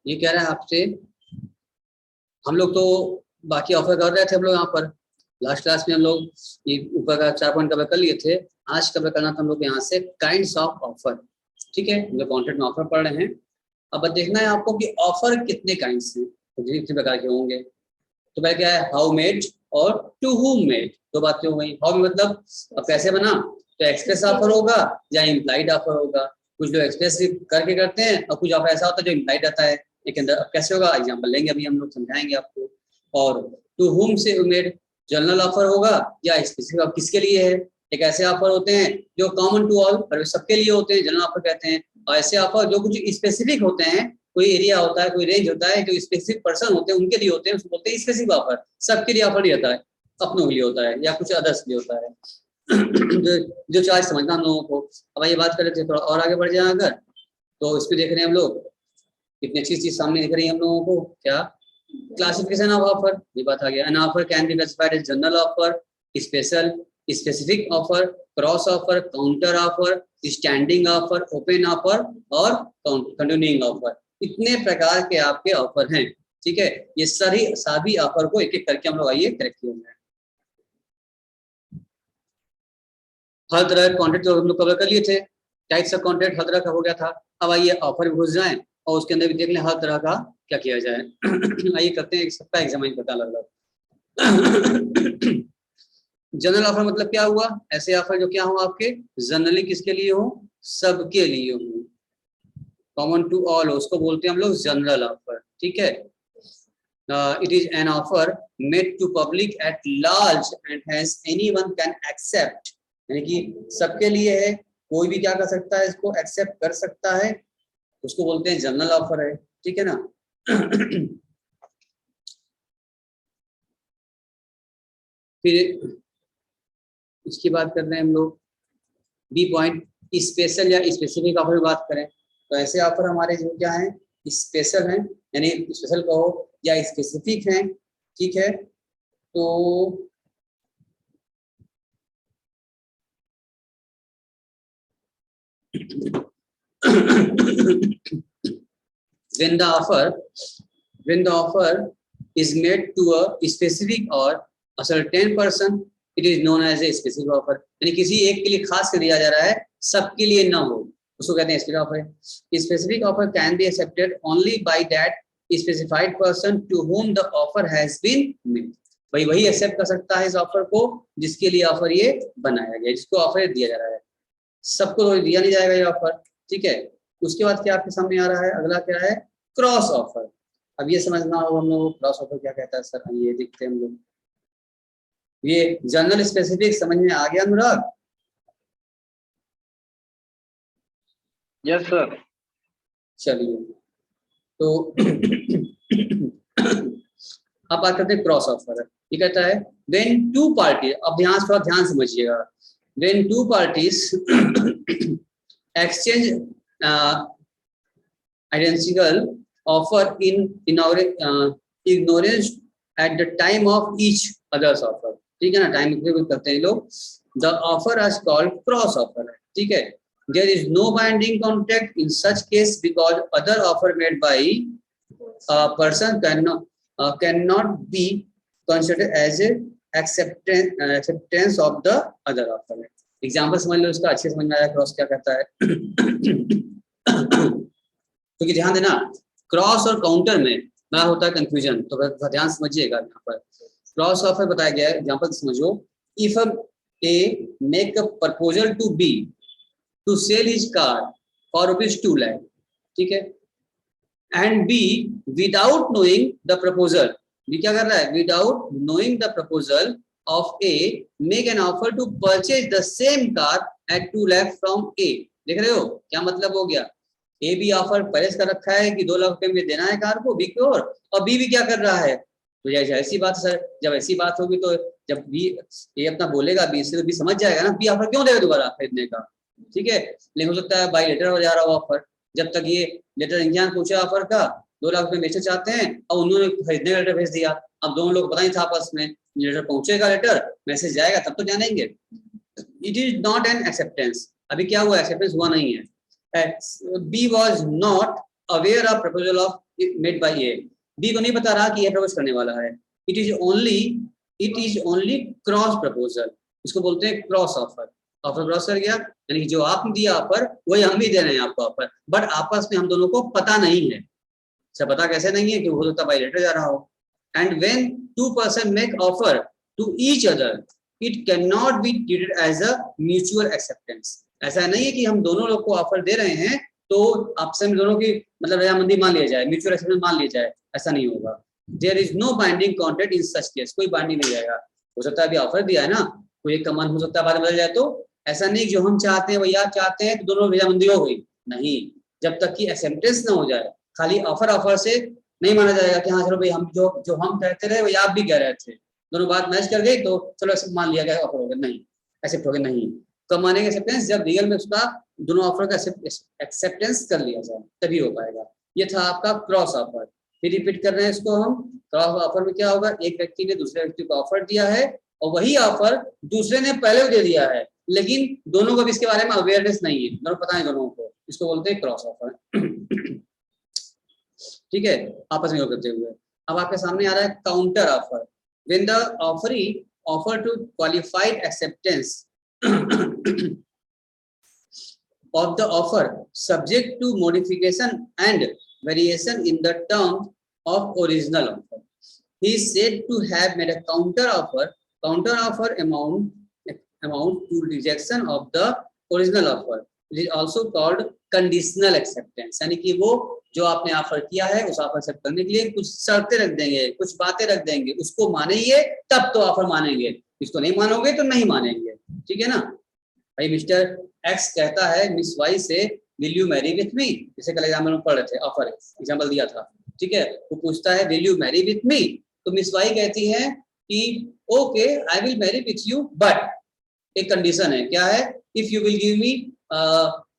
ये कह रहा है आपसे, हम लोग तो बाकी ऑफर कर रहे थे हम लोग यहाँ पर लास्ट क्लास में, हम लोग ये ऊपर का 4 पॉइंट कवर कर लिए थे। आज कवर करना था हम लोग यहाँ से काइंड्स ऑफ ऑफर। ठीक है, हम लोग कॉन्ट्रैक्ट में ऑफर पढ़ रहे हैं। अब देखना है आपको कि ऑफर कितने काइंड्स हैं, तो कितने प्रकार के होंगे। तो पहले क्या है, हाउ मेड और टू हुम मेड, दो बातें हो गई। हाउ मतलब कैसे बना, तो एक्सप्रेस ऑफर होगा या इम्प्लाइड ऑफर होगा। कुछ लोग एक्सप्रेस करके करते हैं और कुछ ऑफर ऐसा होता है जो इम्प्लाइड रहता है। एक अंदर कैसे होगा एग्जाम्पल लेंगे, अभी हम लोग समझाएंगे आपको। और टू हुम से मेड जनरल ऑफर होगा या स्पेसिफिक, किसके लिए है। एक ऐसे ऑफर होते हैं जो कॉमन टू ऑल, सबके लिए होते हैं, जनरल ऑफर कहते हैं। और ऐसे ऑफर जो कुछ स्पेसिफिक होते हैं, कोई एरिया होता है, कोई रेंज होता है, जो स्पेसिफिक पर्सन होते हैं उनके लिए होते हैं, उसको बोलते हैं स्पेसिफिक ऑफर। सबके लिए ऑफर नहीं रहता है, अपनों के लिए होता है या कुछ अदर्स के लिए होता है। जो चार्ज समझना हम लोगों को। अब ये बात कर रहे थे, थोड़ा और आगे बढ़ जाए अगर, तो इस पे देख रहे हैं हम लोग कितनी अच्छी चीज सामने दिख रही है हम लोगों को। क्या क्लासिफिकेशन ऑफ ऑफर, ये बात आ गया। An offer can be classified as general offer, special, specific offer, cross offer, counter offer, standing offer, open offer और कंटिन्यूइंग ऑफर। इतने प्रकार के आपके ऑफर हैं। ठीक है, ये सभी ऑफर को एक एक करके हम लोग आइए करेक्ट किए। हर तरह के कॉन्ट्रैक्ट जो हम लोग कवर कर लिए थे, टाइप्स ऑफ कॉन्ट्रैक्ट हर तरह का हो गया था। अब आइए ऑफर में घुस जाएं और उसके अंदर भी देख लें हर तरह का क्या किया जाए। आइए करते हैं, एक सबका एग्जाम पता लग रहा। जनरल ऑफर मतलब क्या हुआ, ऐसे ऑफर जो क्या हो आपके जनरली किसके लिए हो, सबके लिए हो, कॉमन टू ऑल, उसको बोलते हैं हम लोग जनरल ऑफर। ठीक है, it is an offer made to public at large and has anyone can accept, यानी कि सबके लिए है, कोई भी क्या कर सकता है, इसको एक्सेप्ट कर सकता है, उसको बोलते हैं जनरल ऑफर है। ठीक है ना। फिर इसकी बात कर रहे हैं हम लोग बी पॉइंट, स्पेशल या स्पेसिफिक ऑफर की बात करें तो ऐसे ऑफर हमारे जो क्या है, स्पेशल हैं, यानी स्पेशल कहो या स्पेसिफिक हैं। ठीक है, तो when the offer is made to a specific or a certain person, it is known as a specific offer। यानी किसी एक के लिए खास कर दिया जा रहा है, सबके लिए ना हो, उसको कहते हैं specific offer. Specific offer can be accepted only by that specified person to whom the offer has been made। भाई वही एक्सेप्ट कर सकता है इस ऑफर को जिसके लिए ऑफर ये बनाया गया, जिसको ऑफर दिया जा रहा है, सबको तो दिया नहीं जाएगा ये ऑफर। ठीक है, उसके बाद क्या आपके सामने आ रहा है, अगला क्या है, क्रॉस ऑफर। अब ये समझना होगा हम लोग क्रॉस ऑफर क्या कहता है सर, ये देखते हैं हम लोग। ये जनरल स्पेसिफिक समझ में आ गया अनुराग? Yes sir. चलिए, तो अब बात करते हैं क्रॉस ऑफर। ये कहता है व्हेन टू पार्टी, अब थोड़ा ध्यान समझिएगा, when two parties exchange identical offer in ignorance at the time of each other's offer। ठीक है ना, टाइम करते हैं लोग, the offer is called cross offer। ठीक है, there is no binding contract in such case because other offer made by a person cannot be considered as a acceptance of the other offer। Example समझ लो इसका, अच्छे समझ में आया cross क्या कहता है। क्योंकि ध्यान देना, क्रॉस और काउंटर में ना होता है कंफ्यूजन, तो ध्यान समझिएगा। यहाँ पर क्रॉस ऑफर बताया गया है, एग्जाम्पल समझो। If A make a proposal to B to sell his car for ₹2 lakh, ठीक है, and B without knowing the proposal, B क्या कर रहा है, without knowing the proposal of A make an offer to purchase the same car at 2 lakh from A। देख रहे हो क्या मतलब हो गया, ए भी ऑफर पहले कर रखा है कि 2 लाख रुपए में देना है कार को बी की ओर, और बी भी क्या कर रहा है, तो ऐसी बात सर, जब ऐसी बात होगी तो जब बी ए अपना बोलेगा बी से, तो बी समझ जाएगा ना बी ऑफर क्यों देगा दोबारा खरीदने का। ठीक है, लेकिन हो सकता है बाई लेटर हो जा रहा हो ऑफर, जब तक ये लेटर इंसान पूछे ऑफर का 2 लाख रुपए बेचना चाहते हैं और उन्होंने खरीदने का लेटर भेज दिया, अब दोनों लोग पता नहीं था आपस में, लेटर पहुंचेगा, लेटर मैसेज जाएगा तब तो जानेंगे। It is not an acceptance, अभी क्या हुआ, एक्सेप्टेंस हुआ नहीं है। B was not aware of proposal of made by A, B को नहीं बता रहा कि ये प्रपोज करने वाला है। It is only cross proposal, इसको बोलते हैं क्रॉस ऑफर। ऑफर क्रॉस कर गया, यानी जो आपने दिया ऑफर वही हम भी दे रहे हैं आपको ऑफर, बट आपस में हम दोनों को पता नहीं है। अच्छा, पता कैसे नहीं है कि हो सकता बाई लेटर जा रहा हो। And when two person make offer to each other it can not be treated as a mutual acceptance. ऐसा नहीं है कि हम दोनों लोग को ऑफर दे रहे हैं तो आपसे हम दोनों की मतलब रजामंदी मान लिया जाए, म्यूचुअल एक्सेप्टेंस मान लिया जाए, ऐसा नहीं होगा। There is no binding contract in such case, कोई बाइंडिंग नहीं रहेगा। हो सकता है अभी ऑफर दिया है ना, कोई एक का मन हो सकता है बाद में बदल जाए, तो ऐसा नहीं जो हम चाहते हैं वही आप चाहते हैं तो दोनों रजामंदी हो गई, नहीं। जब तक कि एक्सेप्टेंस ना हो जाए, खाली ऑफर से नहीं माना जाएगा कि हाँ चलो भाई हम जो जो हम कहते रहे वही आप भी कह रहे थे, दोनों बात मैच कर गई तो चलो ऐसे मान लिया गया ऑफर हो गया, नहीं एक्सेप्ट हो गया, नहीं। कब मानेंगे एक्सेप्टेंस? जब रियल में उसका दोनों ऑफर का एक्सेप्टेंस कर लिया जाए तभी हो पाएगा। ये था आपका क्रॉस ऑफर। फिर रिपीट कर रहे हैं इसको हम। क्रॉस ऑफर में क्या होगा, एक व्यक्ति ने दूसरे व्यक्ति को ऑफर दिया है और वही ऑफर दूसरे ने पहले दे दिया है, लेकिन दोनों को भी इसके बारे में अवेयरनेस नहीं है, दोनों पता है दोनों को, इसको बोलते हैं क्रॉस ऑफर। ठीक है, आपस में करते हुए। अब आपके सामने आ रहा है counter offer. When the offeree offer to qualified acceptance of the offer subject to modification and variation in the terms of original offer. He is said to have made a counter offer amount to rejection of the original offer. It is also called conditional acceptance, यानी कि वो जो आपने offer किया है उस offer accept करने के लिए कुछ शर्तें रख देंगे, कुछ बातें रख देंगे, उसको मानेंगे तब तो ऑफर मानेंगे, इसको नहीं मानोगे तो नहीं मानेंगे। ठीक है ना भाई। मिस्टर एक्स कहता है मिस वाई से will you Mary with me, जैसे कल एग्जाम्पल में पढ़ रहे थे, ऑफर एग्जाम्पल दिया था। ठीक है, वो पूछता है will you Mary with me, तो मिस वाई कहती है कि okay I will marry with you but एक कंडीशन है, क्या है, if you will give me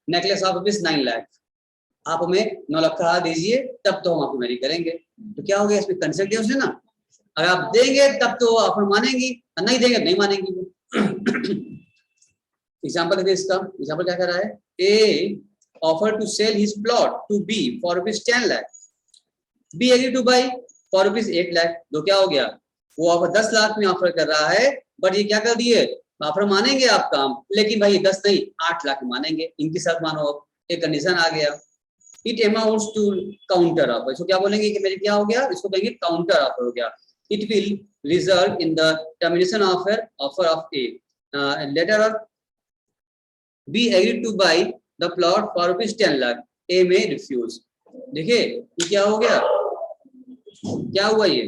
necklace of rupees 9 lakh, आप हमें 9 लाख का दीजिए तब तो हम आपको मैरी करेंगे। तो क्या हो गया इसमें, कंसेंट है उसने ना, अगर आप देंगे तब तो ऑफर मानेंगी, नहीं देंगे नहीं मानेंगी वो। एग्जाम्पल देखिए इसका, एग्जाम्पल क्या कर रहा है, A offer to sell his plot to B for rupees 10 lakh, B agree to buy for rupees 8 lakh. तो क्या हो गया, वो ऑफर 10 लाख में ऑफर कर रहा है, बट ये क्या कर दिए, ऑफर मानेंगे आप काम, लेकिन भाई 10 नहीं 8 लाख मानेंगे, इनकी शर्त मानो, एक कंडीशन आ गया। It amounts to counter offer, इसको क्या बोलेंगे कि मेरे क्या हो गया, इसको कहेंगे काउंटर ऑफर हो गया। It will result in the termination offer of a letter of B agree to buy the plot for rupees 10 lakh, A में रिफ्यूज। देखिए ये क्या हो गया, क्या हुआ ये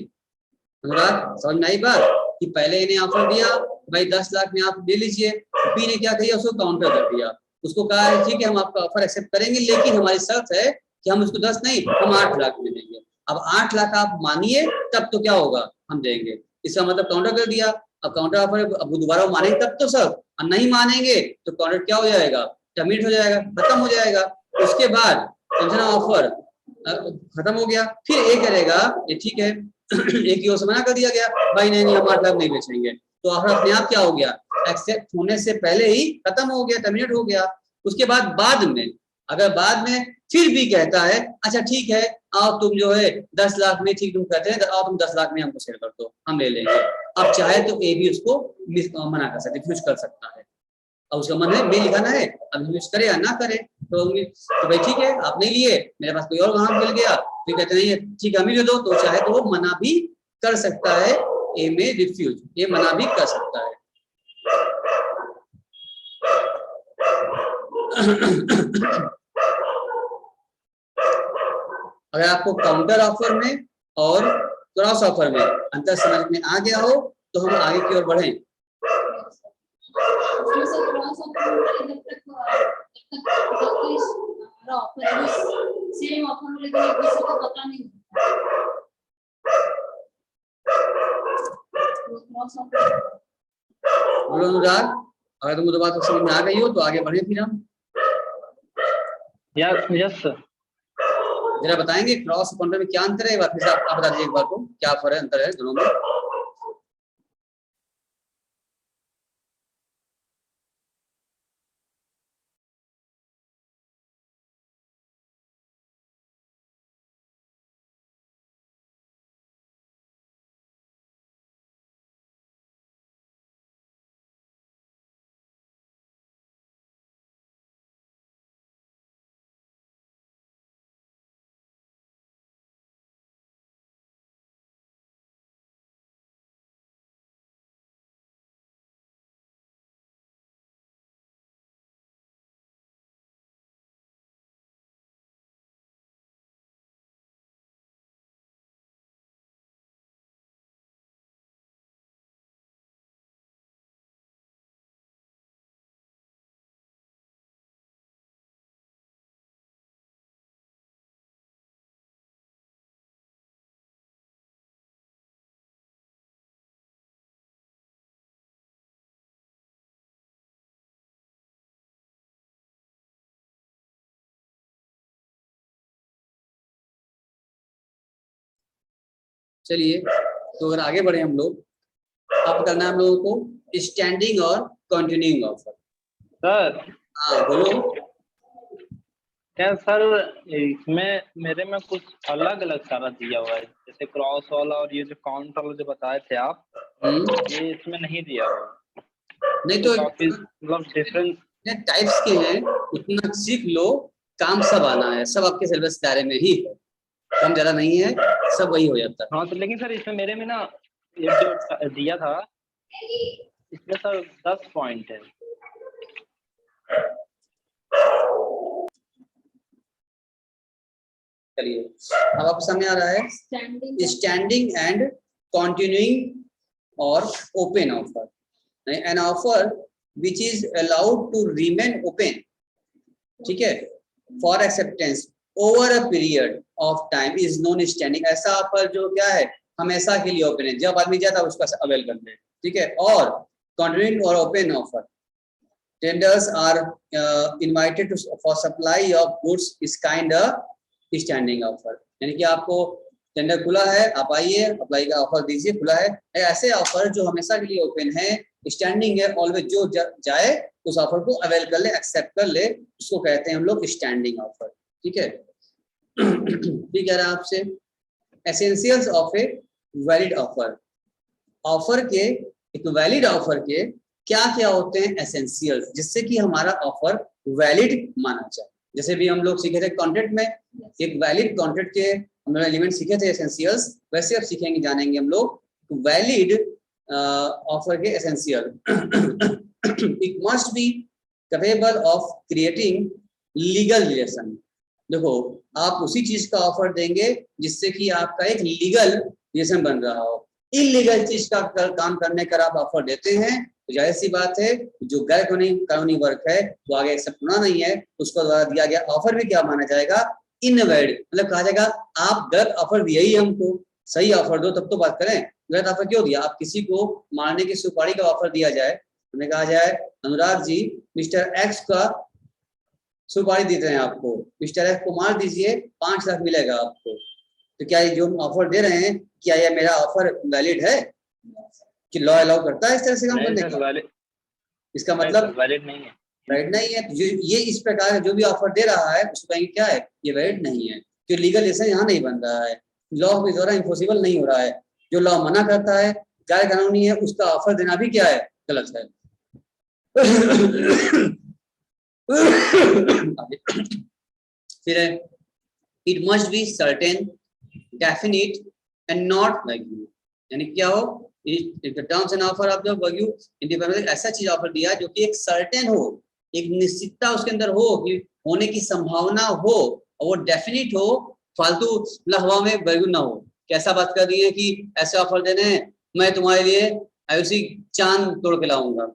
अनुराग, समझ में आई बात, कि पहले इन्हें ऑफर दिया भाई 10 लाख में आप ले लीजिए, बी ने क्या किया उसको काउंटर कर दिया, उसको कहा है ठीक है हम आपका ऑफर एक्सेप्ट करेंगे लेकिन हमारी शर्त है कि हम उसको 10 नहीं हम 8 लाख में देंगे। अब 8 लाख आप मानिए तब तो क्या होगा हम देंगे, इसका मतलब काउंटर कर दिया। अब काउंटर ऑफर अब दोबारा मानेंगे तब तो सब, और नहीं मानेंगे तो काउंटर क्या हो जाएगा, टर्मिनेट हो जाएगा, खत्म हो जाएगा। उसके बाद समझना ऑफर खत्म हो गया, फिर ए करेगा ये ठीक है, एक ही से मना कर दिया गया भाई नहीं नहीं हम 8 लाख नहीं बेचेंगे, तो ऑफर अपने आप क्या हो गया, एक्सेप्ट होने से पहले ही खत्म हो गया, टर्मिनेट हो गया। उसके बाद में अगर बाद में फिर भी कहता है अच्छा ठीक है आओ तुम जो है 10 लाख में, ठीक तुम कहते हैं आओ तुम 10 लाख में हमको सेल कर दो हम ले लेंगे, अब चाहे तो ए भी उसको मना कर सकते, रिफ्यूज कर सकता है। अब उसका मन है मैं लिखाना है, अब रिफ्यूज करे या ना करे तो भाई ठीक है आप नहीं लिए मेरे पास कोई और वहां मिल गया, फिर कहते नहीं ठीक है हम ही दे दो, तो चाहे तो वो मना भी कर सकता है, ए में रिफ्यूज, ये मना भी कर सकता है। अगर आपको काउंटर ऑफर में और क्रॉस ऑफर में अंतर समझ में आ गया हो तो हम आगे की ओर बढ़ें। बोलो अनुराग, अगर तुमको तो बात समझ में आ गई हो तो आगे बढ़े फिर हम। Yes sir. जरा बताएंगे क्रॉस काउंटर में क्या अंतर है, एक बार फिर आप बता दीजिए एक बार को क्या फर्क है, अंतर है दोनों में। चलिए, तो अगर आगे बढ़े हम लोग, अब करना है हम लोगों को स्टैंडिंग और कंटिन्यूइंग ऑफर। सर हाँ बोलो। क्या सर इसमें मेरे में कुछ अलग अलग सारा दिया हुआ है, जैसे क्रॉस वाला और ये जो काउंट वाला जो बताए थे आप, ये इसमें नहीं दिया हुआ है। नहीं तो तो काफी मतलब डिफरेंस। टाइप्स के हैं, उतना सीख लो, काम सब आना है, सब आपके सिलेबस के दायरे में ही है, कम ज्यादा नहीं है, सब वही हो जाता है। हाँ तो लेकिन सर इसमें मेरे में ना ये जो दिया था इसमें सर 10 पॉइंट है। चलिए, अब आपको समझ आ रहा है स्टैंडिंग एंड कंटिन्यूइंग और open offer. An offer which is allowed to remain open, ठीक है, for acceptance over a period of time is non standing. ऐसा ऑफर जो क्या है, हमेशा के लिए ओपन है, जब आदमी जाता है उसका अवेल करते हैं, ठीक है। और कंटिन्यूइंग और open offer, tenders are invited to for supply of goods is kind a standing offer. यानी कि आपको टेंडर खुला है, आप आइए, अप्लाई का ऑफर दीजिए, खुला है। ऐसे ऑफर जो हमेशा के लिए ओपन है, स्टैंडिंग है, ऑलवेज जो जाए उस ऑफर को अवेल कर ले, एक्सेप्ट कर ले, उसको कहते हैं हम लोग स्टैंडिंग ऑफर, ठीक है। ठीक है आपसे essentials of a valid offer. Offer के, एक वैलिड ऑफर के क्या क्या होते हैं एसेंशियल्स, जिससे कि हमारा ऑफर वैलिड माना जाए। जैसे भी हम लोग सीखे थे कॉन्ट्रैक्ट में, एक वैलिड कॉन्ट्रैक्ट के हम लोग एलिमेंट सीखे थे एसेंशियल्स, वैसे अब सीखेंगे, जानेंगे हम लोग वैलिड ऑफर के essential. It must be capable of creating legal relation. देखो, आप उसी चीज का ऑफर देंगे जिससे कि आपका एक लीगल रिलेशन बन रहा हो। इलीगल चीज का काम करने का आप ऑफर देते हैं तो जाहिर सी बात है, जो गैर कानूनी वर्क है वो आगे एक्सेप्ट होना नहीं है, उसको द्वारा दिया गया ऑफर भी क्या माना जाएगा, इनवैलिड। मतलब कहा जाएगा आप गलत ऑफर दिए ही हमको, सही ऑफर दो तब तो बात करें। गलत ऑफर क्यों दिया? आप किसी को मारने की सुपारी का ऑफर दिया जाए, उन्हें कहा जाए अनुराग जी मिस्टर एक्स का सुपारी देते हैं आपको, मिस्टर एक्स को मार दीजिए 5 लाख मिलेगा आपको, तो क्या ये जो ऑफर दे रहे हैं, क्या ये मेरा ऑफर वैलिड है? कि लॉ अलाउ करता है इस तरह से काम करने का? इसका मतलब वैलिड नहीं है, वैलिड नहीं है। ये इस प्रकार जो भी ऑफर दे रहा है उसको कहेंगे क्या है, ये वैलिड नहीं है, कि लीगल रिलेशन यहाँ नहीं बन रहा है, लॉ के द्वारा इम्पॉसिबल नहीं हो रहा है। जो लॉ मना करता है, गैर कानूनी है, उसका ऑफर देना भी क्या है, गलत है। फिर है it must be certain, definite and not wagyu. यानी क्या हो, terms and offer of the wagyu independent, ऐसा चीज ऑफर दिया जो कि एक सर्टेन हो, एक निश्चितता उसके अंदर हो, कि होने की संभावना हो, और वो डेफिनिट हो, फालतू हवा में वैग्यू ना हो। कैसा बात कर रही है कि ऐसे ऑफर देने हैं, मैं तुम्हारे लिए ऐसी चांद तोड़ के लाऊंगा,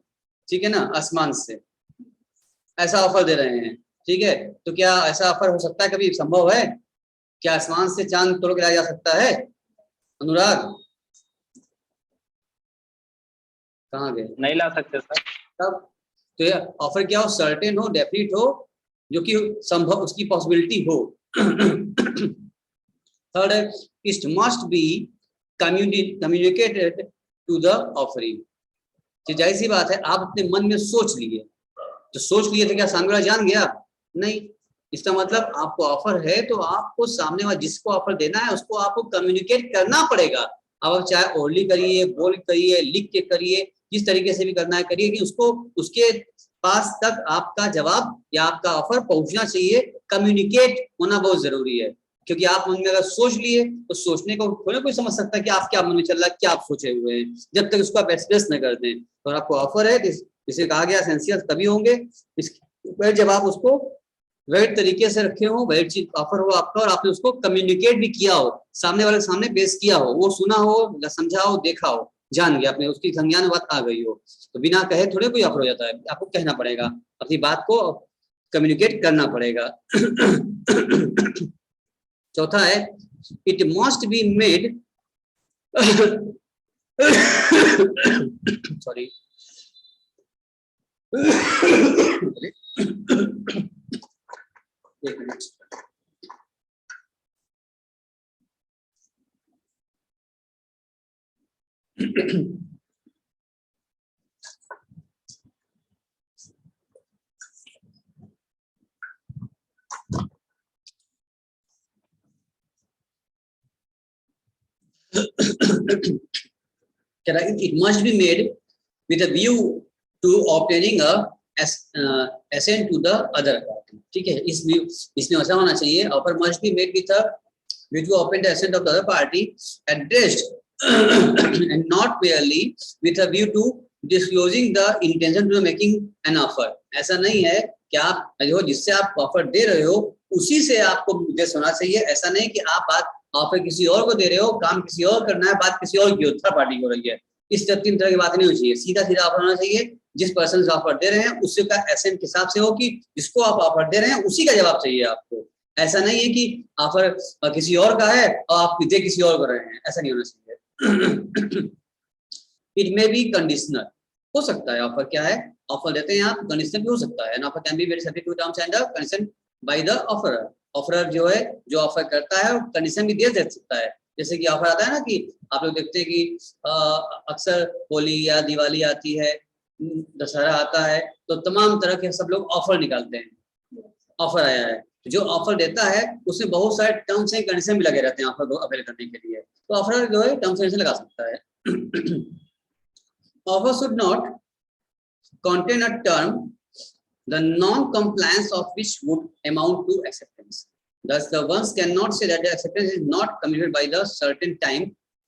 ठीक है ना, आसमान से, ऐसा ऑफर दे रहे हैं, ठीक है। तो क्या ऐसा ऑफर हो सकता है, कभी संभव है? क्या आसमान से चांद तोड़ के लाया जा सकता है? अनुराग कहाँ गए? नहीं ला सकते सर। तब तो ये ऑफर क्या हो, सर्टेन हो, डेफिनिट हो, जो कि संभव उसकी पॉसिबिलिटी हो। थर्ड है it must be communicated to the offering. जाहिर सी बात है, आप अपने मन में सोच लिए, तो सोच लिए थे, क्या सामने वाला जान गया? नहीं। इसका मतलब आपको ऑफर है तो आपको सामने वाला जिसको ऑफर देना है उसको आपको कम्युनिकेट करना पड़ेगा। अब आप चाहे ओरली करिए, बोल करिए, लिख के करिए, जिस तरीके से भी करना है करिए, कि उसको उसके पास तक आपका जवाब या आपका ऑफर पहुंचना चाहिए। कम्युनिकेट होना बहुत जरूरी है, क्योंकि आप मन में अगर सोच लिए तो सोचने को कोई समझ सकता है कि आप क्या मन में चल रहा है, क्या आप सोचे हुए हैं, जब तक उसको आप एक्सप्रेस न कर दें। तो आपको ऑफर है, जिसे कहा गया एसेंशियल तभी होंगे जब आप उसको वैलिड तरीके से रखे हो, वैलिड चीज ऑफर हो आपका, और आपने उसको कम्युनिकेट भी किया हो, सामने वाले के सामने पेश किया हो, वो सुना हो, समझा हो, देखा हो, जान गया, आपने उसकी संज्ञान में बात आ गई हो। तो बिना कहे थोड़े कोई ऑफर हो जाता है, आपको कहना पड़ेगा, अपनी बात को कम्युनिकेट करना पड़ेगा। चौथा है it must be made, sorry, एक minute, It must be made with a view to obtaining a assent to the other party. ठीक है, इसमें ऐसा होना चाहिए, offer must be made with a view to obtain the assent of the other party addressed and not merely with a view to disclosing the intention to making an offer. ऐसा नहीं है कि आप जो जिससे आप ऑफर दे रहे हो उसी से आपको उद्देश्य होना चाहिए। ऐसा नहीं कि आप बात ऑफर किसी और को दे रहे हो, काम किसी और करना है, बात किसी और की थर्ड पार्टी हो रही है। इस तीन तरह की बात नहीं होनी चाहिए। सीधा सीधा ऑफर होना चाहिए, जिस पर्सन से ऑफर दे रहे हैं उसी का एसेंट के हिसाब से हो कि जिसको आप ऑफर दे रहे हैं उसी का जवाब चाहिए आपको। ऐसा नहीं है कि ऑफर किसी और का है और आप दे किसी और को रहे हैं, ऐसा नहीं होना चाहिए। इट मे बी कंडीशनल, हो सकता है ऑफर क्या है, ऑफर देते हैं आप, कंडीशनल भी हो सकता है। Offer can be very subject to terms and condition by the offerer. Offerer जो है जो ऑफर करता है कंडीशन भी दे सकता है। जैसे कि ऑफर आता है ना कि आप लोग देखते हैं कि अक्सर होली या दिवाली आती है, दशहरा आता है, तो तमाम तरह के सब लोग ऑफर निकालते हैं। ऑफर आया है, जो ऑफर देता है उसमें बहुत सारे टर्म्स एंड कंडीशन भी लगे रहते हैं ऑफर को अवेल करने के लिए, तो ऑफर जो है टर्म्स एंड कंडीशन लगा सकता है। Offer should not contain a term the non-compliance of which would amount to acceptance. Thus, the ones cannot say that the acceptance is not communicated by the certain time,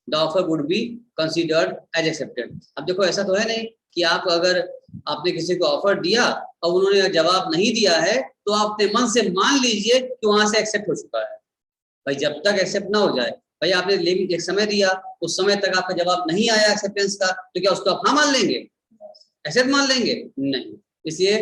the offer would be considered as accepted. अब देखो ऐसा तो है नहीं कि आप अगर आपने किसी को ऑफर दिया और उन्होंने जवाब नहीं दिया है तो आप अपने मन से मान लीजिए कि वहां से एक्सेप्ट हो चुका है। भाई जब तक एक्सेप्ट ना हो जाए, भाई आपने लिमिट एक समय दिया, उस समय तक आपका जवाब नहीं आया एक्सेप्टेंस का, तो क्या उसको आप हाँ मान लेंगे, एक्सेप्ट मान लेंगे? नहीं। इसलिए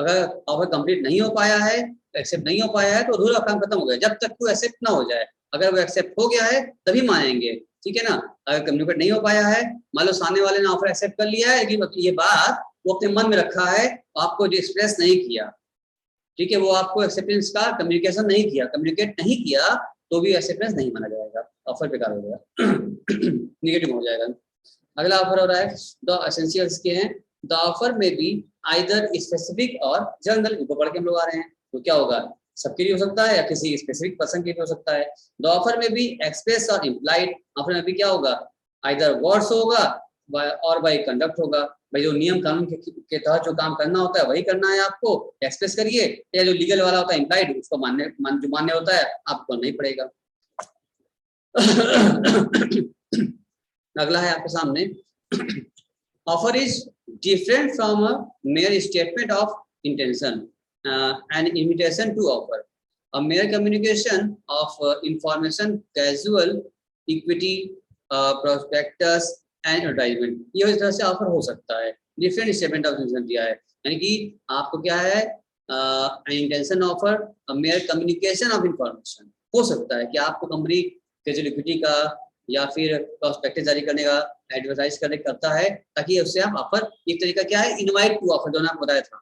अगर ऑफर कंप्लीट नहीं हो पाया है, एक्सेप्ट नहीं हो पाया है, तो अधूरा काम खत्म हो गया जब तक वो एक्सेप्ट ना हो जाए। अगर वो एक्सेप्ट हो गया है तभी मानेंगे, ठीक है ना। अगर कम्युनिकेट नहीं हो पाया है, मान लो सामने वाले ने ऑफर एक्सेप्ट कर लिया है लेकिन ये बात वो अपने मन में रखा है, आपको जो एक्सप्रेस नहीं किया, ठीक है, वो आपको एक्सेप्टेंस का कम्युनिकेशन नहीं किया, कम्युनिकेट नहीं किया, तो भी एक्सेप्टेंस नहीं माना जाएगा, ऑफर बेकार हो जाएगा, निगेटिव हो जाएगा। अगला ऑफर हो रहा है द एसेंशियल्स के हैं। द ऑफर में बी आइदर स्पेसिफिक और जनरल, ऊपर पढ़ के हम लोग आ रहे हैं, तो क्या होगा, सबके लिए हो सकता है या किसी स्पेसिफिक पर्सन के लिए हो सकता है। द ऑफर में भी एक्सप्रेस और इम्प्लाइड, ऑफर में भी क्या होगा, आइदर वर्ड्स होगा और बाय कंडक्ट होगा। भाई जो नियम कानून के तहत जो काम करना होता है वही करना है आपको, एक्सप्रेस करिए, या जो लीगल वाला होता है इम्प्लाइड, उसको मान्य होता है आपको नहीं पड़ेगा। अगला है आपके सामने, offer is different from a mere statement of intention, an invitation to offer, a mere communication of information, casual, equity, prospectus and advertisement। ये इस तरह से ऑफर हो सकता है। डिफरेंट स्टेटमेंट ऑफ इंटेंशन दिया है, यानी कि आपको क्या है, intention offer, a mere communication of information। हो सकता है कि आपको कंपनी कैजुअल इक्विटी का या फिर प्रोस्पेक्टस जारी करने का, एडवर्टाइज करने करता है, ताकि उससे आप ऑफर, एक तरीका क्या है, इनवाइट टू ऑफर, जो मैंने आपको बताया था।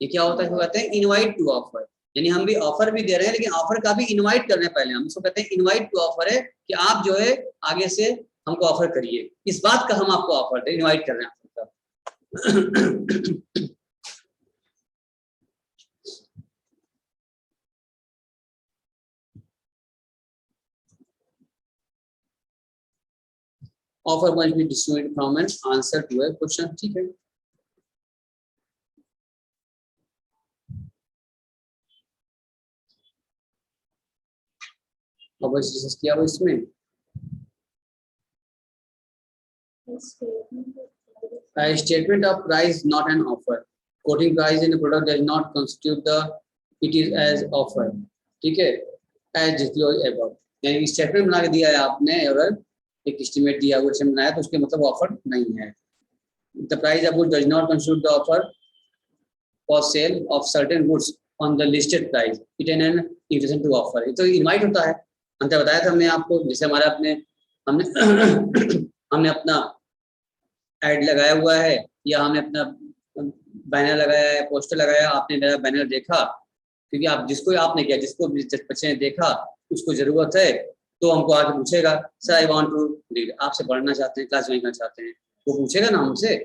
ये क्या होता है, इसको कहते हैं इनवाइट टू ऑफर, यानी हम भी ऑफर भी दे रहे हैं लेकिन ऑफर का भी इनवाइट करने पहले, हम इसको कहते हैं इनवाइट टू ऑफर है कि आप जो है आगे से हमको ऑफर करिए, इस बात का हम आपको ऑफर दे, इनवाइट कर रहे हैं आपको। Offer must be distinguished from an answer to a question, ठीक है। अब डिस्कस किया हुआ इसमें a statement of price not an offer, quoting price in a product does not constitute the it is as offer, ठीक है, as disclosed above। यानी statement बना के दिया है आपने, अगर एक एस्टिमेट दिया हुआ से बनाया तो उसके मतलब ऑफर नहीं है। The price of goods does not constitute the offer for sale of certain goods on the listed price, it an invitation to offer. ये तो इनवाइट होता है, हमने बताया था हमने आपको, जैसे हमारे अपने हमने अपना एड लगाया हुआ है या हमने अपना बैनर लगाया है, पोस्टर लगाया, आपने मेरा बैनर देखा, क्योंकि आप जिसको आपने किया, जिसको बच्चे ने देखा उसको जरूरत है, तो हमको आके पूछेगा sir I want to read, आपसे पढ़ना चाहते हैं, क्लास ज्वाइन करना चाहते हैं, वो पूछेगा ना हमसे,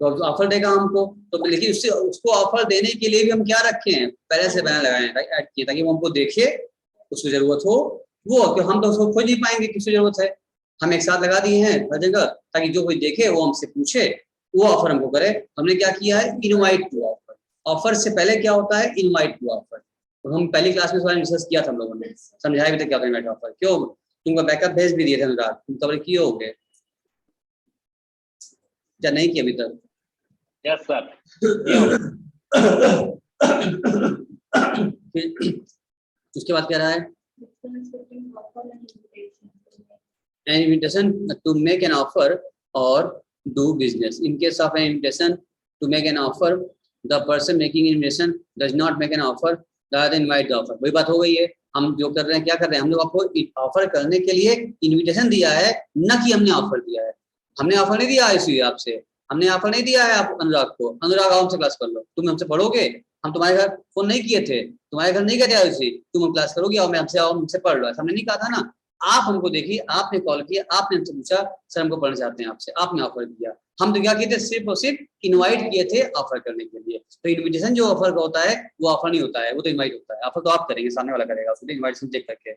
तो ऑफर देगा हमको। तो लेकिन उससे उसको ऑफर देने के लिए भी हम क्या रखे हैं, पहले से बैनर लगाए हैं ऐड किए, ताकि वो हमको देखे, उसको जरूरत हो वो, क्यों हम तो उसको खोज नहीं पाएंगे किसको जरूरत है, हम एक साथ लगा दिए हैं हर जगह, ताकि जो कोई देखे वो हमसे पूछे, वो ऑफर हमको करे। हमने क्या किया है, इनवाइट टू ऑफर। ऑफर से पहले क्या होता है, इनवाइट टू ऑफर। तो हम पहली क्लास में डिस्कस किया था हम लोगों ने, समझाया भी था क्या होता है इनवाइट ऑफर। क्यों, तुमको बैकअप भेज भी दिए थे अनुराग, तुम कवर किए होगे या नहीं किया अभी तक? Yes sir. उसके बाद क्या रहा है, an invitation to make an offer or do business. In case of an invitation to make an offer, the person making invitation does not make an offer, rather than invite the offer. वही बात हो गई है, हम जो कर रहे हैं क्या कर रहे हैं, हम लोग आपको ऑफर करने के लिए इनविटेशन दिया है, न कि हमने ऑफर दिया है। हमने ऑफर नहीं दिया है इसलिए आपसे, हमने ऑफर नहीं दिया है आप अनुराग को, अनुराग आओ हमसे क्लास कर लो, तुम हमसे पढ़ोगे, हम तुम्हारे घर फोन नहीं किए थे, तुम्हारे घर नहीं गए थे आयुषी, तुम हम क्लास करोगे और मैं हमसे आओ हमसे पढ़ लो, हमने नहीं कहा था ना। आप हमको देखिए, आपने कॉल किया, आपने हमसे पूछा सर हमको पढ़ना चाहते हैं आपसे, आपने ऑफर किया, हम तो क्या किए थे, सिर्फ और सिर्फ इनवाइट किए थे ऑफर करने के लिए। तो इनविटेशन जो ऑफर का होता है वो ऑफर नहीं होता है, वो तो इनवाइट होता है। ऑफर तो आप करेंगे, सामने वाला करेगा, उसको इनविटेशन चेक करके।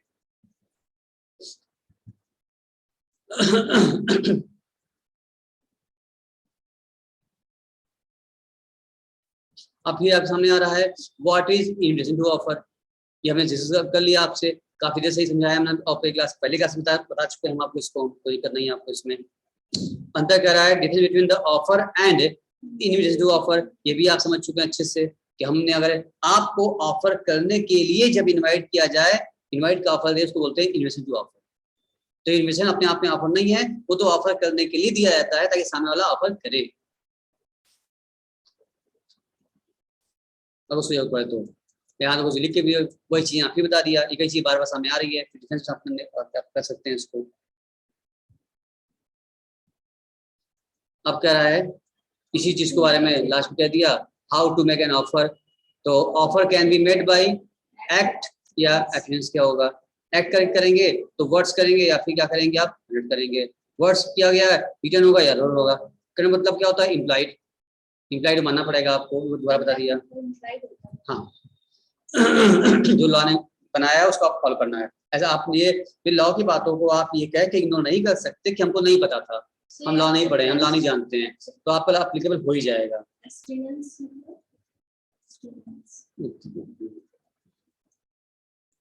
अब फिर आपके सामने आ रहा है what is invitation to offer. ये हमने डिस्कस कर लिया आपसे, काफी देर से ही समझाया हमने, और क्लास पहले क्लास में बता चुके हैं हम आपको, इसको कोई दिक्कत नहीं है आपको इसमें। अंतर क्या रहा है, difference between the offer and invitation to offer, ये भी आप समझ चुके हैं अच्छे से, कि हमने अगर आपको ऑफर करने के लिए जब इनवाइट किया जाए, इनवाइट का ऑफर दे, उसको बोलते हैं इनविटेशन टू ऑफर। तो इनविटेशन अपने आप में ऑफर नहीं है, वो तो ऑफर करने के लिए दिया जाता है ताकि सामने वाला ऑफर करे। अगर उसको पड़े तो यहाँ तो कुछ लिख के भी वही चीज आप ही बता दिया, एक ही चीज बार बार सामने आ रही है, डिफरेंस आप कर सकते हैं इसको। अब क्या रहा है, इसी चीज के बारे में लास्ट में कह दिया, how to make an offer. तो offer can be made by act या एक्शंस। क्या होगा, एक्ट करेंगे तो वर्ड्स करेंगे, या फिर क्या करेंगे आप रीड करेंगे। वर्ड्स किया गया है, रिटर्न होगा या रोल होगा। करने मतलब क्या होता है, इम्प्लाइड, इम्प्लाइड मानना पड़ेगा आपको, दोबारा बता दिया। हाँ जो लॉ ने बनाया है उसको आप फॉलो करना है। ऐसा आप ये लॉ की बातों को आप ये कह के इग्नोर नहीं कर सकते कि हमको नहीं पता था, हम लॉ नहीं पढ़े, हम लॉ नहीं जानते हैं, तो आपका एप्लीकेबल हो ही जाएगा।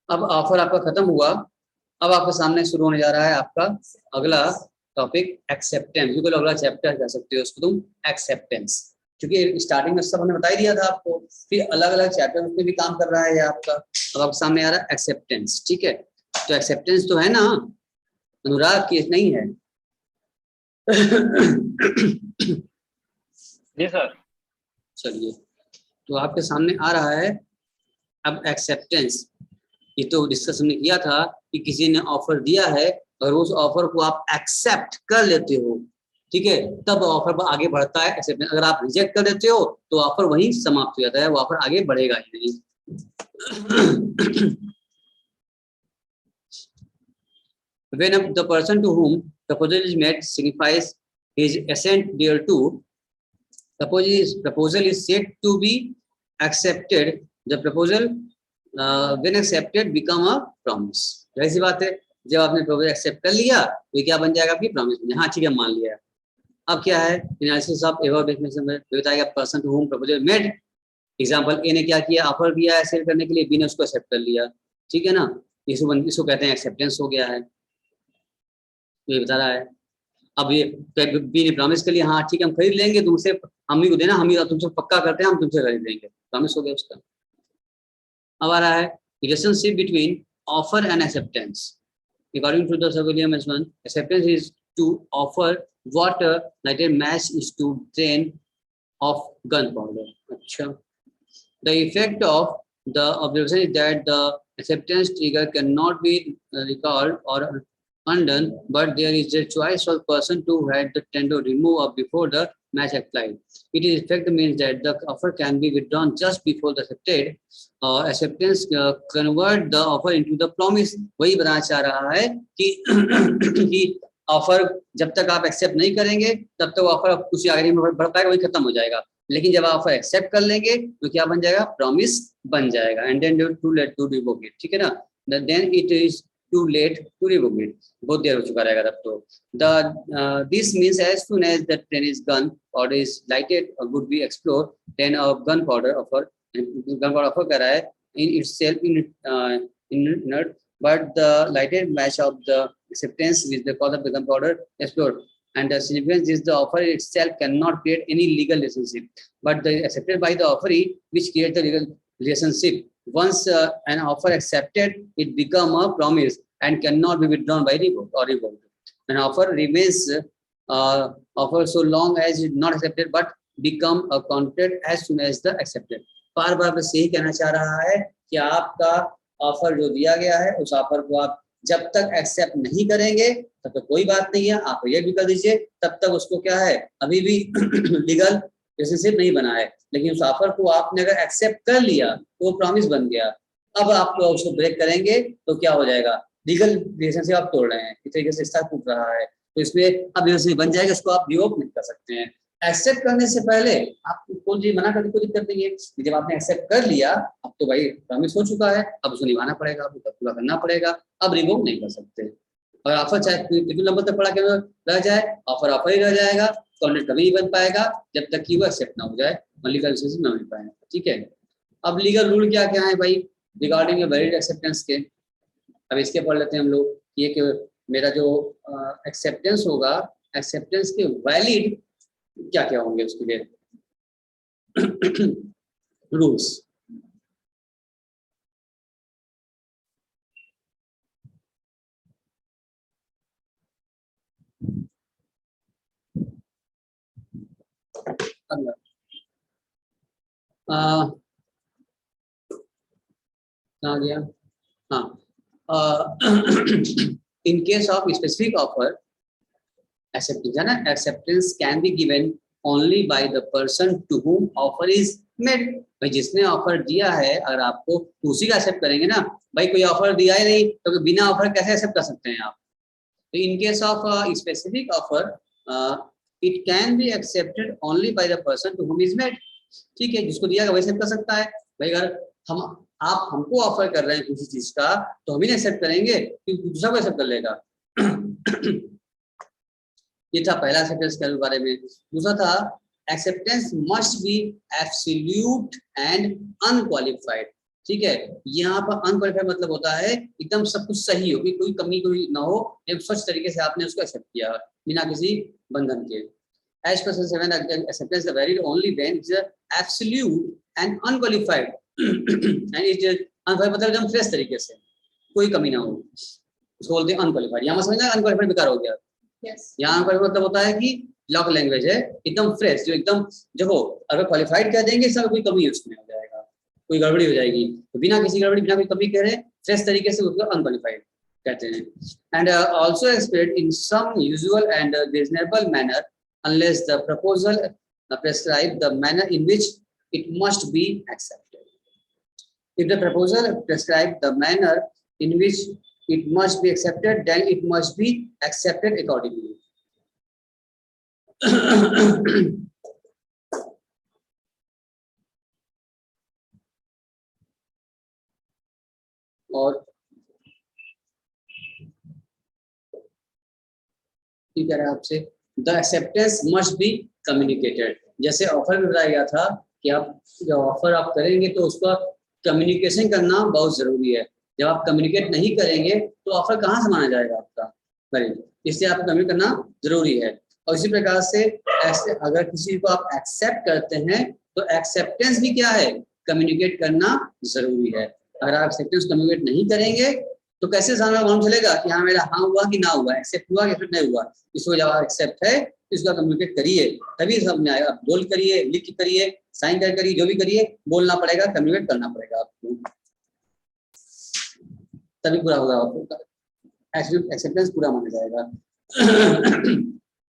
अब ऑफर आपका खत्म हुआ, अब आपके सामने शुरू होने जा रहा है आपका अगला टॉपिक, एक्सेप्टेंस। बिल्कुल अगला चैप्टर कह सकते हो उसको तुम, एक्सेप्टेंस, क्योंकि स्टार्टिंग में सब हमने बता ही दिया था आपको, फिर अलग अलग चैप्टर में भी काम कर रहा है आपका। अब आपके सामने आ रहा है एक्सेप्टेंस, ठीक है। तो एक्सेप्टेंस तो है ना अनुराग, केस नहीं है? जी सर। चलिए, तो आपके सामने आ रहा है अब एक्सेप्टेंस। ये तो डिस्कस हमने किया था कि किसी ने ऑफर दिया है और उस ऑफर को आप एक्सेप्ट कर लेते हो, ठीक है, तब ऑफर आगे बढ़ता है एक्सेप्टेंस। अगर आप रिजेक्ट कर देते हो तो ऑफर वहीं समाप्त हो जाता है, वो ऑफर आगे बढ़ेगा ही नहीं। When the person to whom proposal is made signifies his assent thereto, proposal is said to be accepted. The proposal when accepted become a promise. ऐसी बात है, जब आपने प्रपोजल एक्सेप्ट कर लिया तो ये क्या बन जाएगा, आपकी प्रॉमिस बन जाएगा। हाँ ठीक है, मान लिया। अब क्या है, एनालिसिस ऑफ एवर डेफिनेशन में बताएगा person to whom proposal made. Example, A ने क्या किया, ऑफर दिया है सेल करने के लिए, बी ने उसको एक्सेप्ट कर लिया, ठीक है ना, इसको कहते हैं एक्सेप्टेंस हो गया है, ये बता रहा है। अब ये बी ने प्रॉमिस कर लिया, हाँ ठीक है हम खरीद लेंगे तुमसे, हम ही को देना, हम ही तुमसे पक्का करते हैं, हम तुमसे खरीद लेंगे, प्रॉमिस हो गया उसका। अब आ रहा है relationship between offer and acceptance. According to the Sir William Esmond, acceptance is to offer water like a match is to drain of gunpowder. अच्छा, the effect of the observation is that the acceptance trigger cannot be recalled or undone, but there is a choice of person to had the tender remove before the match applied. It is effect means that the offer can be withdrawn just before the accepted acceptance convert the offer into the promise. वही बताना चाह रहा है कि offer जब तक आप accept नहीं करेंगे तब तक ऑफर कुछ आगे नहीं बढ़ पाएगा, वही खत्म हो जाएगा। लेकिन जब ऑफर एक्सेप्ट कर लेंगे तो क्या बन जाएगा, प्रॉमिस बन जाएगा। And then too late to revoke it, ठीक है ना, then it is too late to revoke it, बहुत देर हो चुका रहेगा तब तो। The this means as soon as the train is gun और इज लाइटेड और would be explore then a gun powder offer कर रहा है in itself inert, but the lighted match of the acceptance with the cause of the gunpowder explored, and the significance is the offer itself cannot create any legal relationship, but the accepted by the offeree which creates the legal relationship. Once an offer accepted, it become a promise and cannot be withdrawn by revoked or revoked. An offer remains offer so long as it not accepted, but become a contract as soon as the accepted. बार बार बस यही कहना चाह रहा है कि आपका offer जो दिया गया है उस ऑफर को आप जब तक एक्सेप्ट नहीं करेंगे तब तक कोई बात नहीं है, आप ये भी कर दीजिए, तब तक उसको क्या है, अभी भी लीगल रिलेशनशिप नहीं बना है। लेकिन उस ऑफर को आपने अगर एक्सेप्ट कर लिया तो वो प्रॉमिस बन गया। अब आप उसको ब्रेक करेंगे तो क्या हो जाएगा, लीगल रिलेशनशिप आप तोड़ रहे हैं, इस तरीके से रिश्ता टूट रहा है, तो इसमें अब रिलेशनशिप बन जाएगा, इसको आप रिवोक नहीं कर सकते हैं। एक्सेप्ट करने से पहले आप कोई चीज मना करने की कोई दिक्कत नहीं है, जब आपने एक्सेप्ट कर लिया अब तो भाई प्रॉमिस हो चुका है, अब उसको निभाना पड़ेगा, आपको पूरा करना पड़ेगा, अब रिवोक नहीं कर सकते। और ऑफर चाहे कितने लंबे तक पड़ा के रह जाए, ऑफर ही रह जाएगा, कॉन्ट्रैक्ट कभी नहीं बन पाएगा जब तक कि वो एक्सेप्ट ना हो जाए और लीगल रिलेशनशिप ना मिल पाए, ठीक है। अब लीगल रूल क्या क्या है भाई रिगार्डिंग वैलिड एक्सेप्टेंस के, अब इसके पढ़ लेते हैं हम लोग। ये कि मेरा जो एक्सेप्टेंस होगा, एक्सेप्टेंस के वैलिड क्या क्या होंगे उसके लिए रूल्स। कहाँ गया, हाँ, in case of specific offer acceptance है ना, acceptance can be given only by the person to whom offer is made। भाई जिसने ऑफर दिया है अगर आपको तो उसी का एक्सेप्ट करेंगे ना, भाई कोई ऑफर दिया ही नहीं तो बिना ऑफर कैसे एक्सेप्ट कर सकते हैं आप। तो in case of specific offer it can be accepted only by the person to whom is made, ठीक है, जिसको दिया गया वही एक्सेप्ट कर सकता है। भाई अगर आप हमको ऑफर कर रहे हैं किसी चीज का तो हम ही एक्सेप्ट करेंगे क्योंकि दूसरा को एक्सेप्ट कर लेगा। ये था पहला एक्सेप्टेंस के बारे में। दूसरा था acceptance must be absolute and unqualified, ठीक है। यहाँ पर अनक्वालिफाइड मतलब होता है एकदम सब कुछ सही हो, कोई कमी कोई ना हो, एक स्वच्छ तरीके से आपने उसको एक्सेप्ट किया बिना किसी बंधन के। As per Section 7, acceptance is valid only when it is absolute and unqualified and it is unqualified मतलब एकदम फ्रेश तरीके से कोई कमी ना हो, उसको बोलते हैं अनक्वालिफाइड। यहाँ समझना अनक्वालिफाइड बेकार हो गया। यहाँ अनक्वालिफाइड मतलब होता है कि लॉक लैंग्वेज है एकदम फ्रेश, जो एकदम जो हो, अगर क्वालिफाइड कह देंगे सब कोई कमी उसमें हो जाएगा, कोई गड़बड़ी हो जाएगी, तो बिना किसी गड़बड़ी बिना कोई कमी कह रहे फ्रेश तरीके से उसको अनक्वालिफाइड कहते हैं। And also expressed in some usual and reasonable manner unless the proposal prescribe the manner in which it must be accepted. If the proposal prescribe the manner in which it must be accepted, then it must be accepted accordingly. और ठीक है आपसे the acceptance must be communicated. जैसे offer में बताया गया था कि आप जब ऑफर आप करेंगे तो उसका कम्युनिकेशन करना बहुत जरूरी है। जब आप कम्युनिकेट नहीं करेंगे तो ऑफर कहाँ से माना जाएगा आपका, इसलिए आपको कम्युनिकेट करना जरूरी है। और इसी प्रकार से ऐसे अगर किसी को आप एक्सेप्ट करते हैं तो एक्सेप्टेंस भी क्या है, कम्युनिकेट करना जरूरी है। अगर आप एक्सेप्टेंस कम्युनिकेट नहीं करेंगे तो कैसे सामने मालूम चलेगा कि हाँ मेरा हाँ हुआ कि ना हुआ, एक्सेप्ट हुआ या फिर नहीं हुआ। इसको जब आप एक्सेप्ट है इसका कम्युनिकेट करिए तभी समझ में आएगा। आप बोल करिए, लिख करिए, साइन कर करिए, जो भी करिए बोलना पड़ेगा, कम्युनिकेट करना पड़ेगा आपको, तभी पूरा होगा आपको एक्सेप्टेंस पूरा माना जाएगा।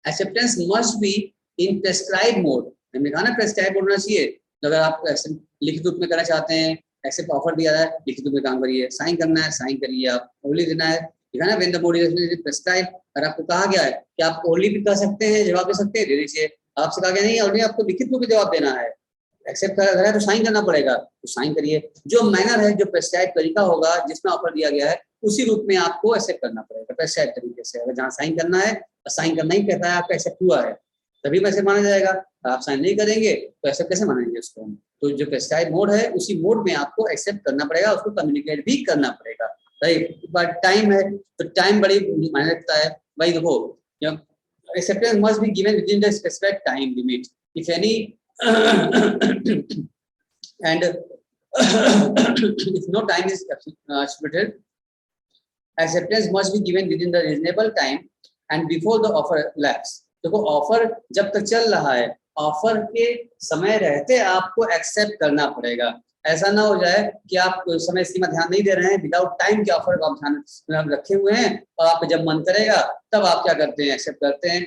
Acceptance must be in prescribe mode, हमने कहा ना प्रेस्क्राइब मोड होना चाहिए। तो अगर आप लिखित रूप में करना चाहते हैं, एक्सेप्ट ऑफर दिया है, लिखित रूप में काम करिए, साइन करना है साइन करिए, आप ओनली देना है, लिखा ना when the mode is prescribe. अगर आपको कहा गया है कि आप ओनली भी कर सकते हैं, जवाब दे सकते हैं, दे दीजिए। आपसे कहा गया नहीं ओनली आपको लिखित रूप में जवाब देना है, एक्सेप्ट कर रहा है तो साइन करना पड़ेगा, तो साइन करिए। जो मैनर है, जो प्रेस्क्राइब तरीका होगा जिसमें ऑफर दिया गया है, उसी रूप में आपको एक्सेप्ट करना पड़ेगा प्रेस्क्राइब तरीके से। अगर जहाँ साइन करना है, साइन करना ही कहता है आपका एक्सेप्ट हुआ है, तभी वैसे माना जाएगा। आप साइन नहीं करेंगे तो एक्सेप्ट कैसे मानेंगे उसको हम? तो जो प्रेस्क्राइब मोड है, उसी मोड में आपको एक्सेप्ट करना पड़ेगा, उसको कम्युनिकेट भी करना पड़ेगा। राइट, बट टाइम है तो टाइम बड़ी मायने रखता है भाई। देखो, acceptance must be given within the specified time limit, if any, and if no time is stipulated, acceptance must be given within the reasonable time and before the offer lapse. देखो, offer जब तक चल रहा है, offer के समय रहते आपको एक्सेप्ट करना पड़ेगा। ऐसा ना हो जाए कि आप समय सीमा ध्यान नहीं दे रहे हैं, विदाउट टाइम के ऑफर को आप ध्यान रखे हुए हैं, और आप जब मन करेगा तब आप क्या करते हैं, एक्सेप्ट करते हैं।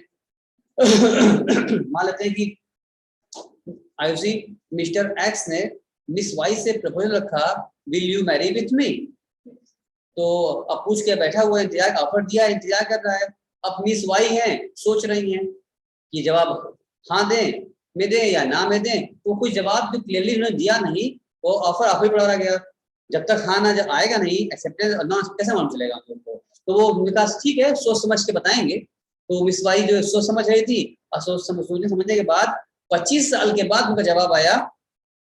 मान लेते हैं कि आयुषी मिस्टर एक्स ने मिस वाई से प्रपोजल रखा, will you Mary with me. तो अब पूछ के बैठा हुआ है, इंतजार, ऑफर दिया, इंतजार कर रहा है। अब मिस वाई है, सोच रही हैं कि जवाब हाँ दें में दें या ना में दें। तो कोई जवाब जो क्लियरली उन्होंने दिया नहीं, वो ऑफर ऑफर पड़ा रह गया। जब तक हाँ ना जब आएगा नहीं, एक्सेप्टेंस और नॉन कैसे मालूम चलेगा हम लोग को? तो वो उनके पास ठीक है, सोच समझ के बताएंगे। तो मिस वाई जो सोच समझ रही थी, और सोचने समझने के बाद 25 साल के बाद उनका जवाब आया,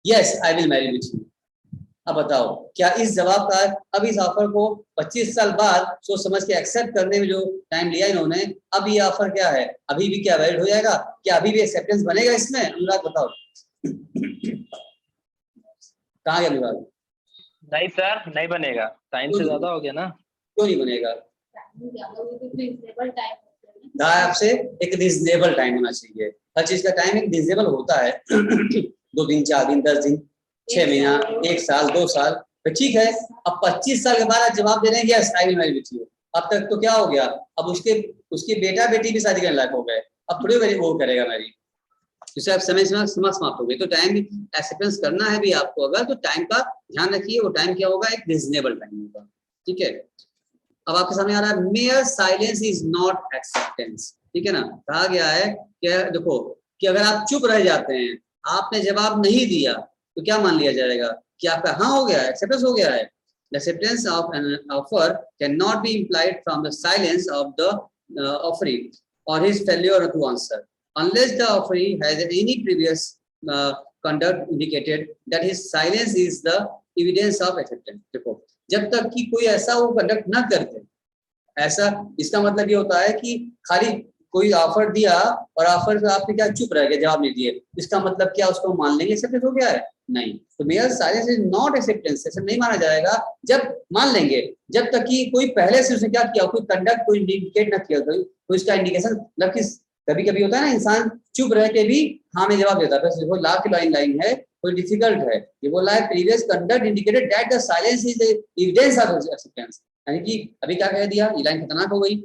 yes I will marry with you. अब बताओ, क्या इस जवाब का, अब इस ऑफर को 25 साल बाद सोच समझ के एक्सेप्ट करने में जो टाइम लिया इन्होंने, अब ये ऑफर क्या है, अभी भी क्या वैलिड हो जाएगा? क्या अभी भी एक्सेप्टेंस बनेगा इसमें? अनुराग बताओ। कहाँ गया अनुराग? नहीं सर, नहीं बनेगा, टाइम से ज्यादा हो गया ना। क्यों नहीं बनेगा? आपसे एक रिजनेबल टाइम होना चाहिए, हर चीज का टाइम एक रिजनेबल होता है। 2 दिन, 4 दिन, 10 दिन, 6 महीना, 1 साल, 2 साल, तो ठीक है। अब 25 साल के बाद जवाब दे रहे हैं yes I will marry with you. अब तक तो क्या हो गया, अब उसके बेटा बेटी भी शादी करने लायक हो गए, अब थोड़ी मेरी वो करेगा मैरी, जैसे अब समय समाप्त हो गई। तो टाइम एक्सेप्टेंस करना है भी आपको अगर, तो टाइम का ध्यान रखिए, वो टाइम क्या होगा, एक रिजनेबल टाइम होगा। ठीक है, अब आपके सामने आ रहा है mayor silence is not acceptance. ठीक है ना, कहा गया है कि देखो कि अगर आप चुप रह जाते हैं, आपने जवाब नहीं दिया, तो क्या मान लिया जाएगा कि आपका हाँ हो गया है, एक्सेप्टेंस हो गया है। The acceptance of an offer cannot be implied from the silence of the offeree or his failure to answer, unless the offeree has any previous conduct indicated that his silence is the evidence of acceptance. देखो, जब तक कि कोई ऐसा वो conduct ना करते, ऐसा इसका मतलब ये होता है कि खाली कोई ऑफर दिया और ऑफर पे आपने क्या चुप रह गए, जवाब नहीं दिए, इसका मतलब क्या उसको मान लेंगे एक्सेप्टेंस हो गया है? नहीं। तो mayor silence is not acceptance, ऐसा नहीं माना जाएगा। जब मान लेंगे, जब तक कि कोई पहले से उसने क्या किया, कोई कंडक्ट कोई इंडिकेट ना किया, तो इसका इंडिकेशन मतलब कि कभी कभी होता है ना, इंसान चुप रह के भी हाँ में जवाब देता है। देखो लास्ट की लाइन है, कोई डिफिकल्ट है, ये बोला है previous conduct indicated that the silence is the evidence of acceptance. यानी कि अभी क्या कह दिया, ये लाइन खतरनाक हो गई।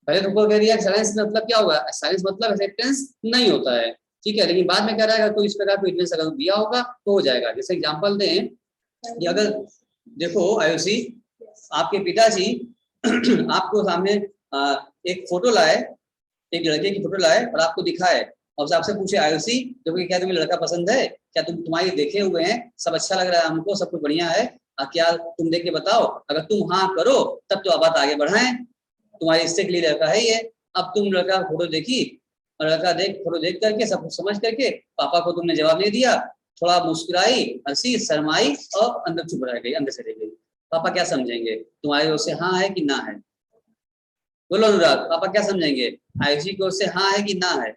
पहले तो ऊपर कह दिया साइलेंस मतलब क्या होगा, साइलेंस मतलब एक्सेप्टेंस नहीं होता है। ठीक है, लेकिन बाद में कह रहा है तो इस प्रकार कोई एविडेंस अगर दिया होगा तो हो जाएगा। जैसे एग्जांपल दें कि अगर देखो आयुषी, आपके पिताजी आपको सामने एक फोटो लाए, एक लड़के की फोटो लाए और आपको दिखाए, और आपसे पूछे आयुषी देखो क्या तुम्हें लड़का पसंद है, क्या तुम तुम्हारी देखे हुए हैं, सब अच्छा लग रहा है हमको, सब कुछ बढ़िया है, क्या तुम देख के बताओ, अगर तुम हाँ करो तब तो बात आगे बढ़ाएं, तुम्हारे इससे के लिए लड़का है ये। अब तुम लड़का फोटो देखी और लड़का फोटो देख करके सब कुछ समझ करके पापा को तुमने जवाब नहीं दिया, थोड़ा मुस्कुराई, हंसी, शर्माई और अंदर चुप रह गई, अंदर से रह गई। पापा क्या समझेंगे, तुम्हारी ओर से हाँ है कि ना है? बोलो अनुराग, पापा क्या समझेंगे, आयुषी की ओर से हाँ है कि ना है?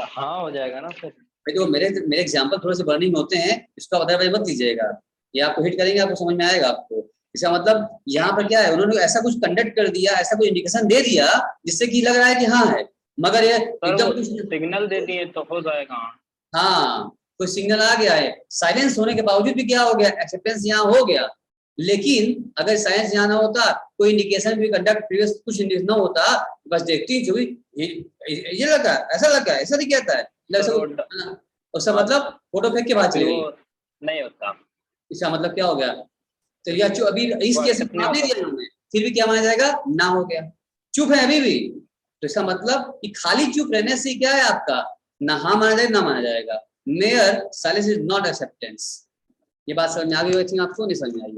हाँ हो जाएगा ना फिर। भाई तो मेरे एग्जाम्पल थोड़े से बर्निंग होते हैं, इसका अदरवाइज मत लीजिएगा, ये आपको हिट करेंगे, आपको समझ में आएगा आपको। इसका मतलब यहाँ पर क्या है, उन्होंने ऐसा कुछ कंडक्ट कर दिया, ऐसा कोई इंडिकेशन दे दिया जिससे कि लग रहा है कि हाँ है, मगर ये एकदम सिग्नल दे दिए तो हो जाएगा। हाँ, कोई सिग्नल आ गया है, साइलेंस होने के बावजूद भी क्या हो गया, एक्सेप्टेंस यहाँ हो गया, लेकिन अगर साइंस जाना होता, कोई इंडिकेशन भी कंडक्ट प्रीवियस कुछ इंडिकेशन ना होता, बस देखती जो भी ये लगा ऐसा नहीं कहता है, उसका मतलब फोटो फेंक के बात चली गई, नहीं होता। इसका मतलब क्या हो गया? तो या अभी इस केस में जवाब नहीं दिया उन्होंने, फिर भी क्या माना जाएगा? ना हो गया, चुप है अभी भी, तो इसका मतलब कि खाली चुप रहने से क्या है आपका? ना हाँ माना जाएगा ना माना जाएगा। Mayor silence is not acceptance. ये बात समझ में आ गई होगी आपको, नहीं समझ में आई है?